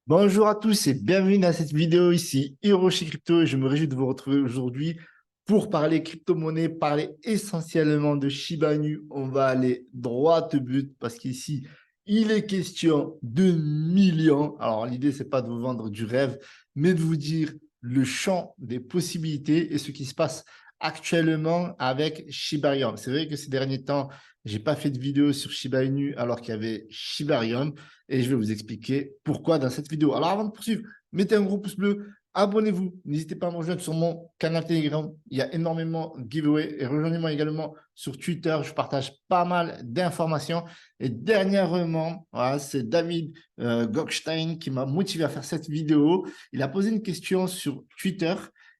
Bonjour à tous et bienvenue dans cette vidéo ici, Hiroshi Crypto, et je me réjouis de vous retrouver aujourd'hui pour parler crypto-monnaie, parler essentiellement de Shiba Inu. On va aller droit au but parce qu'ici, il est question de millions. Alors, l'idée, c'est pas de vous vendre du rêve, mais de vous dire le champ des possibilités et ce qui se passe actuellement avec Shiba Inu. C'est vrai que ces derniers temps, j'ai pas fait de vidéo sur Shiba Inu alors qu'il y avait Shiba Inu et je vais vous expliquer pourquoi dans cette vidéo. Alors avant de poursuivre, mettez un gros pouce bleu, abonnez-vous, n'hésitez pas à me rejoindre sur mon canal Telegram, il y a énormément de giveaways et rejoignez-moi également sur Twitter, je partage pas mal d'informations. Et dernièrement, voilà, c'est David Gockstein qui m'a motivé à faire cette vidéo. Il a posé une question sur Twitter.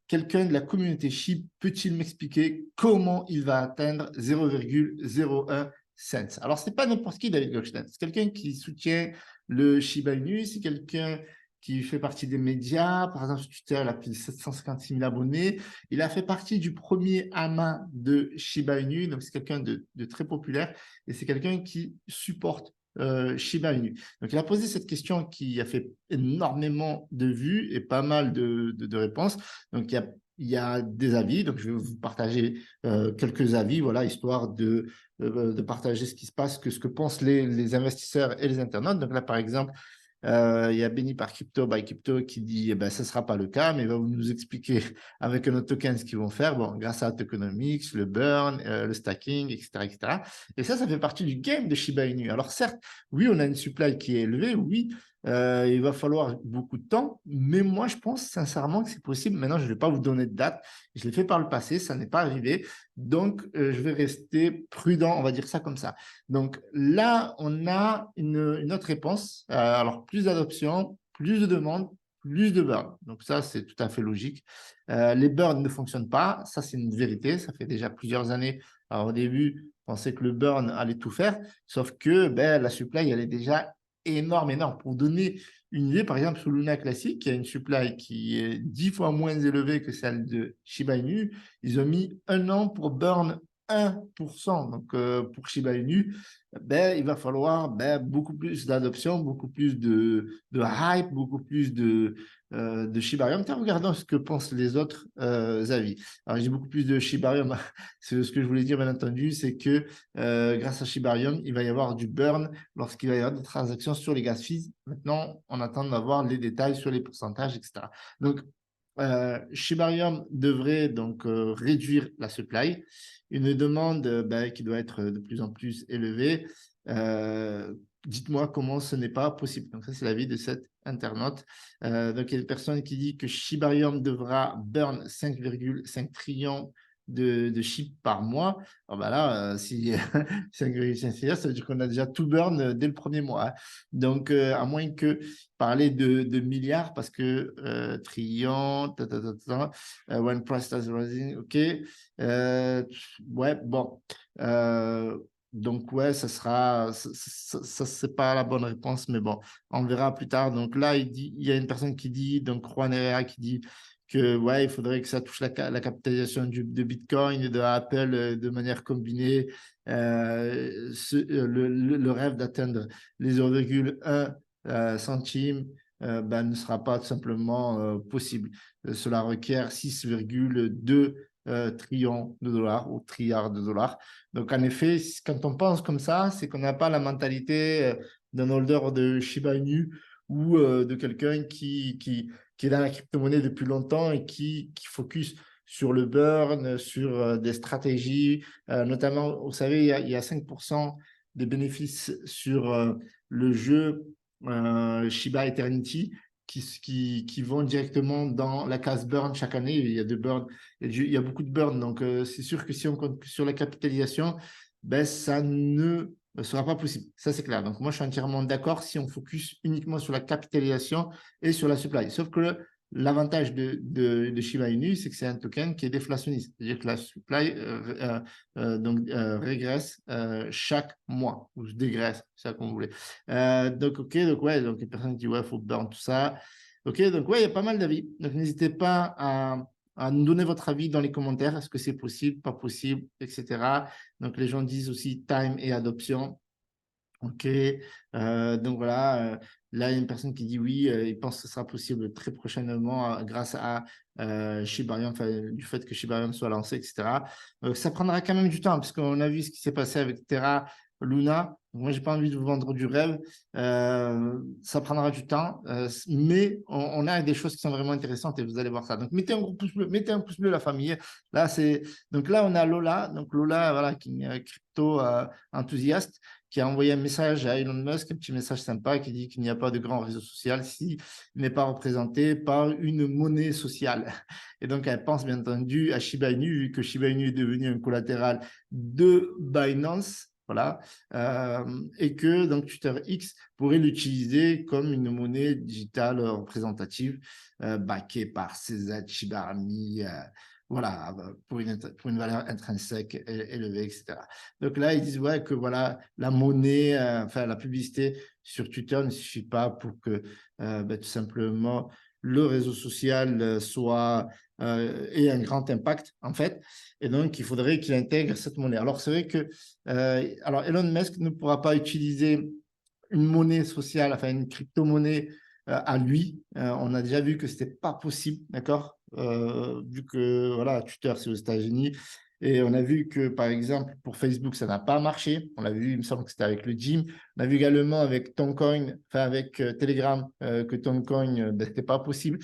Quelqu'un de la communauté SHIB peut-il m'expliquer comment il va atteindre 0,01 cents? Alors, ce n'est pas n'importe qui, David Goldstein. C'est quelqu'un qui soutient le Shiba Inu. C'est quelqu'un qui fait partie des médias. Par exemple, sur Twitter, il a plus de 756 000 abonnés. Il a fait partie du premier amas de Shiba Inu. Donc, c'est quelqu'un de très populaire. Et c'est quelqu'un qui supporte Shiba Inu. Donc, il a posé cette question qui a fait énormément de vues et pas mal de réponses. Donc, il y a des avis. Donc, je vais vous partager quelques avis, voilà, histoire de partager ce qui se passe, ce que pensent les investisseurs et les internautes. Donc là, par exemple, il y a Benny par Crypto by Crypto qui dit eh ben, ce ne sera pas le cas, mais il va nous expliquer avec un autre token ce qu'ils vont faire bon, grâce à tokenomics, le burn, le stacking, etc., etc. Et ça fait partie du game de Shiba Inu. Alors certes, oui, on a une supply qui est élevée, oui, il va falloir beaucoup de temps, mais moi, je pense sincèrement que c'est possible. Maintenant, je ne vais pas vous donner de date. Je l'ai fait par le passé, ça n'est pas arrivé. Donc, je vais rester prudent, on va dire ça comme ça. Donc là, on a une autre réponse. Alors, plus d'adoption, plus de demandes, plus de burn. Donc ça, c'est tout à fait logique. Les burns ne fonctionnent pas. Ça, c'est une vérité. Ça fait déjà plusieurs années. Alors, au début, on pensait que le burn allait tout faire, sauf que ben, la supply, elle est déjà énorme, énorme. Pour donner une idée, par exemple, sur Luna Classic, il y a une supply qui est 10 fois moins élevée que celle de Shiba Inu. Ils ont mis un an pour burn 1%. Donc, pour Shiba Inu, ben, il va falloir beaucoup plus d'adoption, beaucoup plus de hype, beaucoup plus de Shibarium. Regardons ce que pensent les autres avis. Alors, j'ai beaucoup plus de Shibarium. Ce que je voulais dire, bien entendu, c'est que grâce à Shibarium, il va y avoir du burn lorsqu'il va y avoir des transactions sur les gas fees. Maintenant, on attend d'avoir les détails sur les pourcentages, etc. Donc, Shibarium devrait donc réduire la supply, une demande qui doit être de plus en plus élevée. Dites-moi comment ce n'est pas possible. Donc ça, c'est l'avis de cet internaute. Donc il y a une personne qui dit que Shibarium devra burn 5,5 trillions de chips par mois. Alors ben là, si 5,5 trillions, ça veut dire qu'on a déjà tout burn dès le premier mois, hein. Donc, à moins que parler de milliards, parce que trillions, when price is rising, ok. Ouais, bon. Euh, donc, ouais, ça c'est pas la bonne réponse, mais bon, on verra plus tard. Donc là, il y a une personne qui dit, donc Juan Herrera qui dit que, ouais, il faudrait que ça touche la capitalisation de Bitcoin et de Apple de manière combinée. Le rêve d'atteindre les 0,1 centimes ne sera pas tout simplement possible. Cela requiert 6,2 trillions de dollars ou trilliards de dollars. Donc, en effet, quand on pense comme ça, c'est qu'on n'a pas la mentalité d'un holder de Shiba Inu ou de quelqu'un qui est dans la crypto-monnaie depuis longtemps et qui focus sur le burn, sur des stratégies, notamment, vous savez, il y a 5% de bénéfices sur le jeu Shiba Eternity qui vont directement dans la case burn chaque année. Il y a, il y a beaucoup de burn. Donc, c'est sûr que si on compte sur la capitalisation, ben, ça ne sera pas possible. Ça, c'est clair. Donc, moi, je suis entièrement d'accord si on focus uniquement sur la capitalisation et sur la supply. Sauf que l'avantage de Shiba Inu, c'est que c'est un token qui est déflationniste. C'est-à-dire que la supply régresse chaque mois, ou dégraisse, c'est ça qu'on voulait. Donc, ok, donc ouais, donc les personnes qui disent ouais, il faut burn tout ça. Ok, donc ouais, il y a pas mal d'avis. Donc, n'hésitez pas à nous donner votre avis dans les commentaires. Est-ce que c'est possible, pas possible, etc. Donc, les gens disent aussi time et adoption. Ok, donc voilà, là il y a une personne qui dit oui, il pense que ce sera possible très prochainement grâce à Shibarium, enfin, du fait que Shibarium soit lancé, etc. Ça prendra quand même du temps, parce qu'on a vu ce qui s'est passé avec Terra Luna. Moi, j'ai pas envie de vous vendre du rêve. Ça prendra du temps, mais on a des choses qui sont vraiment intéressantes et vous allez voir ça. Donc, mettez un gros pouce bleu, mettez un pouce bleu, la famille. Là, donc là, on a Lola. Donc, Lola, voilà, qui est crypto enthousiaste, qui a envoyé un message à Elon Musk, un petit message sympa qui dit qu'il n'y a pas de grand réseau social s'il n'est pas représenté par une monnaie sociale. Et donc, elle pense bien entendu à Shiba Inu, vu que Shiba Inu est devenu un collatéral de Binance. Voilà, et que donc Twitter X pourrait l'utiliser comme une monnaie digitale représentative backée par César Chibarmi, voilà, pour une valeur intrinsèque élevée, etc. Donc là, ils disent ouais, que voilà, la monnaie, enfin la publicité sur Twitter ne suffit pas pour que tout simplement le réseau social ait un grand impact, en fait. Et donc, il faudrait qu'il intègre cette monnaie. Alors, c'est vrai que alors Elon Musk ne pourra pas utiliser une monnaie sociale, enfin une crypto-monnaie à lui. On a déjà vu que ce n'était pas possible, d'accord, vu que voilà, Twitter, c'est aux États-Unis. Et on a vu que, par exemple, pour Facebook, ça n'a pas marché. On l'a vu, il me semble que c'était avec le Gym. On a vu également avec Toncoin, enfin avec Telegram, que Toncoin, ce n'était pas possible.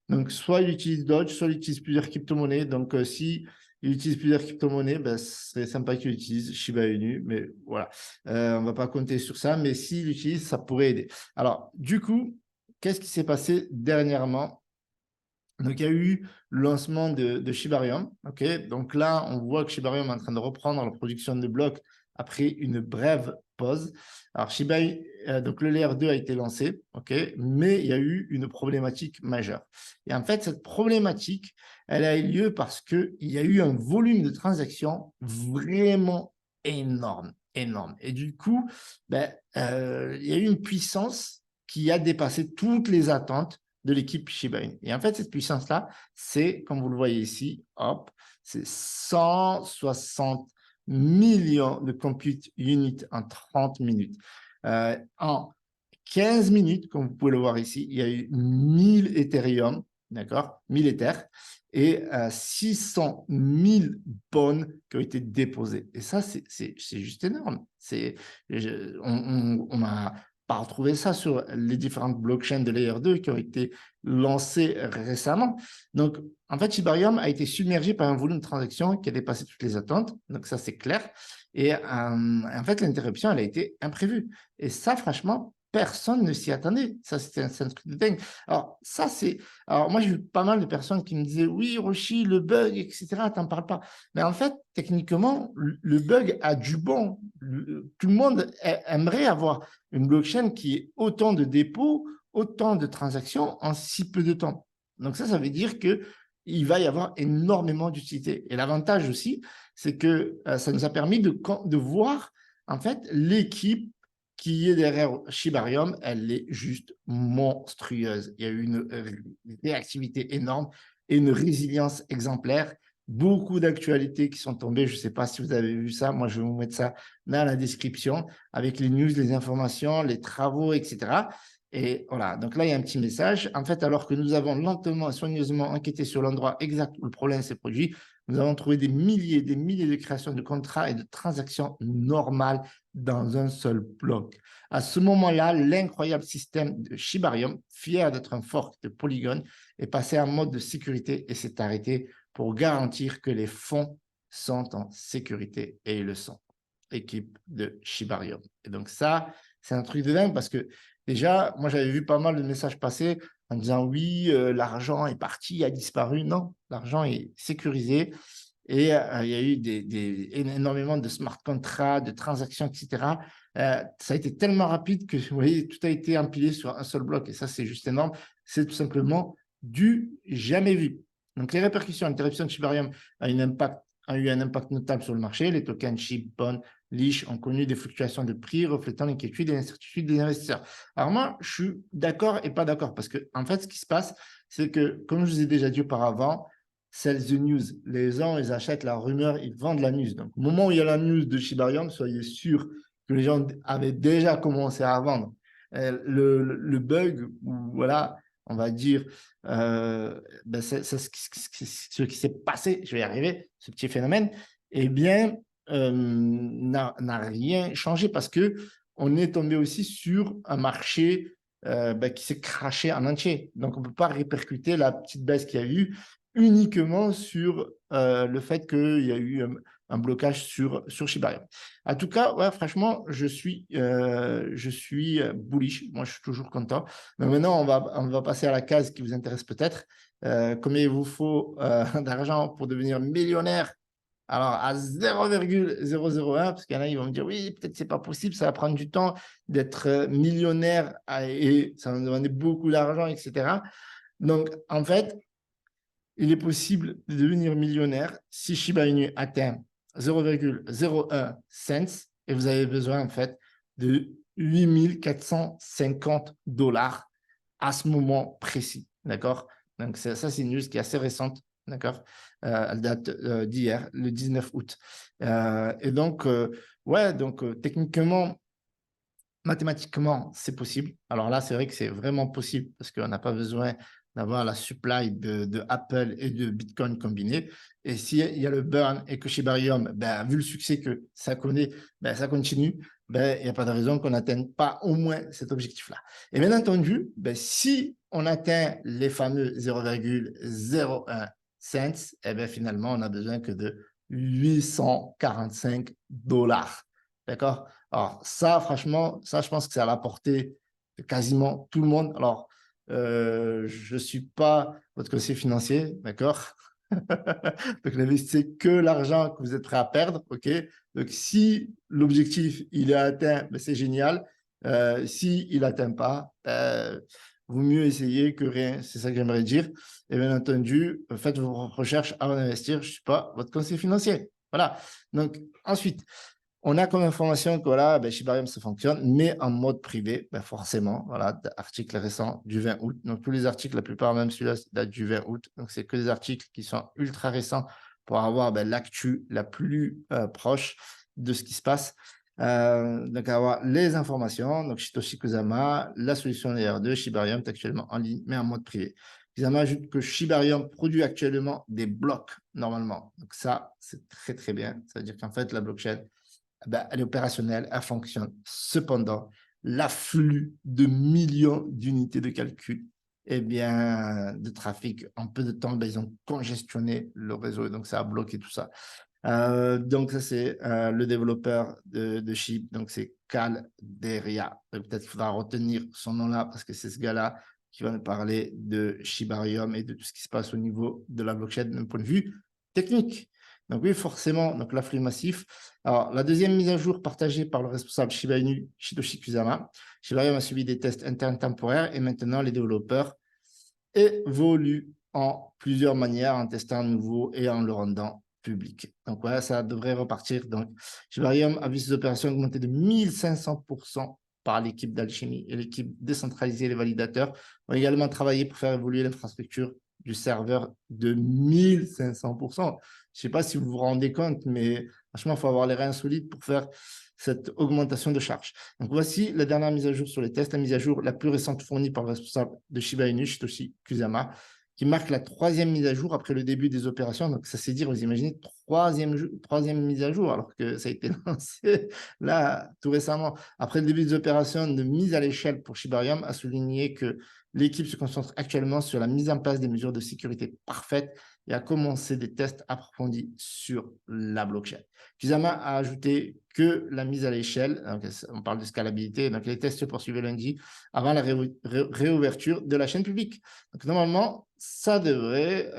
Donc, soit il utilise Dodge, soit il utilise plusieurs crypto-monnaies. Donc, si il utilise plusieurs crypto-monnaies, ben, ce serait sympa qu'il utilise Shiba Inu. Mais voilà, on ne va pas compter sur ça. Mais s'il utilise, ça pourrait aider. Alors, du coup, qu'est-ce qui s'est passé dernièrement? Donc, il y a eu le lancement de Shibarium. Okay, donc là, on voit que Shibarium est en train de reprendre la production de blocs après une brève pause. Alors, donc le layer 2 a été lancé, okay, mais il y a eu une problématique majeure. Et en fait, cette problématique, elle a eu lieu parce qu'il y a eu un volume de transactions vraiment énorme, énorme. Et du coup, il y a eu une puissance qui a dépassé toutes les attentes de l'équipe Shiba Inu. Et en fait, cette puissance-là, c'est, comme vous le voyez ici, hop, c'est 160 millions de compute units en 30 minutes. En 15 minutes, comme vous pouvez le voir ici, il y a eu 1000 Ethereum, d'accord, 1000 Ethers, et 600 000 bonnes qui ont été déposées. Et ça, c'est juste énorme. On a pas retrouver ça sur les différentes blockchains de Layer 2 qui ont été lancées récemment. Donc, en fait, Shibarium a été submergé par un volume de transactions qui a dépassé toutes les attentes. Donc, ça, c'est clair. Et en fait, l'interruption, elle a été imprévue. Et ça, franchement, personne ne s'y attendait. Ça, c'est un truc de dingue. Alors, ça, c'est. Alors, moi, j'ai vu pas mal de personnes qui me disaient oui, Roshi, le bug, etc., t'en parles pas. Mais en fait, techniquement, le bug a du bon. Tout le monde aimerait avoir une blockchain qui ait autant de dépôts, autant de transactions en si peu de temps. Donc ça veut dire qu'il va y avoir énormément d'utilité. Et l'avantage aussi, c'est que ça nous a permis de voir en fait l'équipe qui est derrière Shibarium, elle est juste monstrueuse. Il y a eu une réactivité énorme et une résilience exemplaire. Beaucoup d'actualités qui sont tombées. Je ne sais pas si vous avez vu ça. Moi, je vais vous mettre ça dans la description avec les news, les informations, les travaux, etc. Et voilà. Donc là, il y a un petit message. En fait, alors que nous avons lentement et soigneusement enquêté sur l'endroit exact où le problème s'est produit, nous avons trouvé des milliers de créations de contrats et de transactions normales dans un seul bloc. À ce moment-là, l'incroyable système de Shibarium, fier d'être un fork de Polygon, est passé en mode de sécurité et s'est arrêté pour garantir que les fonds sont en sécurité, et ils le sont. Équipe de Shibarium. Et donc ça, c'est un truc de dingue parce que déjà, moi j'avais vu pas mal de messages passer en disant oui, l'argent est parti, a disparu. Non, l'argent est sécurisé. Et il y a eu énormément de smart contracts, de transactions, etc. Ça a été tellement rapide que, vous voyez, tout a été empilé sur un seul bloc. Et ça, c'est juste énorme. C'est tout simplement du jamais vu. Donc, les répercussions, l'interruption de Shibarium a eu un impact notable sur le marché. Les tokens SHIB, BON, Leash ont connu des fluctuations de prix reflétant l'inquiétude et l'incertitude des investisseurs. Alors moi, je suis d'accord et pas d'accord parce que, en fait, ce qui se passe, c'est que, comme je vous ai déjà dit auparavant, sell the news. Les gens, ils achètent la rumeur, ils vendent la news. Donc, au moment où il y a la news de Shibarium, soyez sûr que les gens avaient déjà commencé à vendre. Le bug, ou voilà, on va dire, c'est ce qui s'est passé, je vais y arriver, ce petit phénomène, eh bien, n'a rien changé parce qu'on est tombé aussi sur un marché qui s'est craché en entier. Donc, on ne peut pas répercuter la petite baisse qu'il y a eu uniquement sur le fait qu'il y a eu un blocage sur Shiba Inu. En tout cas, ouais, franchement, je suis bullish. Moi, je suis toujours content. Mais maintenant, on va passer à la case qui vous intéresse peut-être. Combien il vous faut d'argent pour devenir millionnaire? Alors, à 0,001, parce qu'il y en a, ils vont me dire, oui, peut-être c'est pas possible, ça va prendre du temps d'être millionnaire et ça va me demander beaucoup d'argent, etc. Donc, en fait, il est possible de devenir millionnaire si Shiba Inu atteint 0,01 cents et vous avez besoin en fait de 8 450 $ à ce moment précis. D'accord? Donc, ça, c'est une news qui est assez récente. D'accord? Elle date d'hier, le 19 août. Et donc, ouais, donc techniquement, mathématiquement, c'est possible. Alors là, c'est vrai que c'est vraiment possible parce qu'on n'a pas besoin d'avoir la supply de Apple et de Bitcoin combinés. Et s'il y a le burn et que chez Barium, vu le succès que ça connaît, ça continue, il n'y a pas de raison qu'on n'atteigne pas au moins cet objectif-là. Et bien entendu, si on atteint les fameux 0,01 cents, finalement, on n'a besoin que de 845 $. D'accord? Alors, ça, franchement, ça, je pense que c'est à la portée de quasiment tout le monde. Alors, je ne suis pas votre conseiller financier, d'accord? Donc, n'investissez que l'argent que vous êtes prêt à perdre, OK? Donc, si l'objectif, il est atteint, c'est génial. Si il n'atteint pas, vaut mieux essayer que rien. C'est ça que j'aimerais dire. Et bien entendu, faites vos recherches avant d'investir. Je ne suis pas votre conseiller financier. Voilà. Donc, ensuite, on a comme information que voilà, Shibarium, ça fonctionne, mais en mode privé, forcément. Voilà, article récent du 20 août. Donc, tous les articles, la plupart, même celui-là, date du 20 août. Donc, c'est que des articles qui sont ultra récents pour avoir l'actu la plus proche de ce qui se passe. Donc, avoir les informations. Donc, Satoshi Kusama, la solution Layer 2, Shibarium est actuellement en ligne, mais en mode privé. Kusama ajoute que Shibarium produit actuellement des blocs, normalement. Donc, ça, c'est très, très bien. Ça veut dire qu'en fait, la blockchain, elle est opérationnelle, elle fonctionne. Cependant, l'afflux de millions d'unités de calcul, de trafic, en peu de temps, ils ont congestionné le réseau et donc ça a bloqué tout ça. Donc, ça, c'est le développeur de Chip, donc c'est Calderia. Peut-être qu'il faudra retenir son nom-là parce que c'est ce gars-là qui va nous parler de Shibarium et de tout ce qui se passe au niveau de la blockchain d'un point de vue technique. Donc oui, forcément, donc l'afflux massif. Alors, la deuxième mise à jour partagée par le responsable Shiba Inu, Satoshi Kusama. Shibarium a subi des tests internes temporaires et maintenant les développeurs évoluent en plusieurs manières en testant à nouveau et en le rendant public. Donc voilà, ça devrait repartir. Donc, Shibarium a vu ses opérations augmenter de 1500% par l'équipe d'Alchemy et l'équipe décentralisée, les validateurs ont également travaillé pour faire évoluer l'infrastructure du serveur de 1500%. Je ne sais pas si vous vous rendez compte, mais franchement, il faut avoir les reins solides pour faire cette augmentation de charge. Donc, voici la dernière mise à jour sur les tests, la mise à jour la plus récente fournie par le responsable de Shiba Inu, Satoshi Kusama, qui marque la troisième mise à jour après le début des opérations. Donc, ça c'est dire, vous imaginez, troisième mise à jour, alors que ça a été lancé là tout récemment. Après le début des opérations de mise à l'échelle pour Shibarium, a souligné que l'équipe se concentre actuellement sur la mise en place des mesures de sécurité parfaites et a commencé des tests approfondis sur la blockchain. Kusama a ajouté que la mise à l'échelle, on parle de scalabilité, donc les tests se poursuivaient lundi avant la réouverture de la chaîne publique. Donc normalement, ça devrait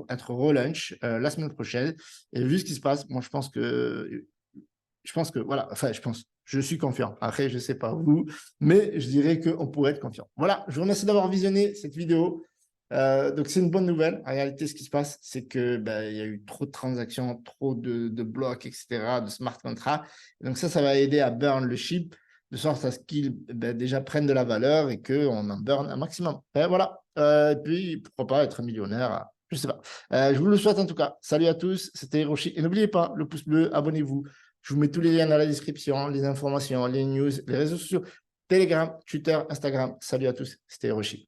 être relaunch la semaine prochaine. Et vu ce qui se passe, moi je pense que voilà, je suis confiant. Après, je ne sais pas vous, mais je dirais qu'on pourrait être confiant. Voilà, je vous remercie d'avoir visionné cette vidéo. Donc, c'est une bonne nouvelle. En réalité, ce qui se passe, c'est que il y a eu trop de transactions, trop de blocs, etc., de smart contracts. Donc, ça va aider à burn le chip de sorte à ce qu'il déjà prenne de la valeur et qu'on en burn un maximum. Voilà. Et puis, pourquoi pas être millionnaire, je ne sais pas. Je vous le souhaite en tout cas. Salut à tous, c'était Hiroshi. Et n'oubliez pas, le pouce bleu, abonnez-vous Je vous mets tous les liens dans la description, les informations, les news, les réseaux sociaux, Telegram, Twitter, Instagram. Salut à tous, c'était Hiroshi.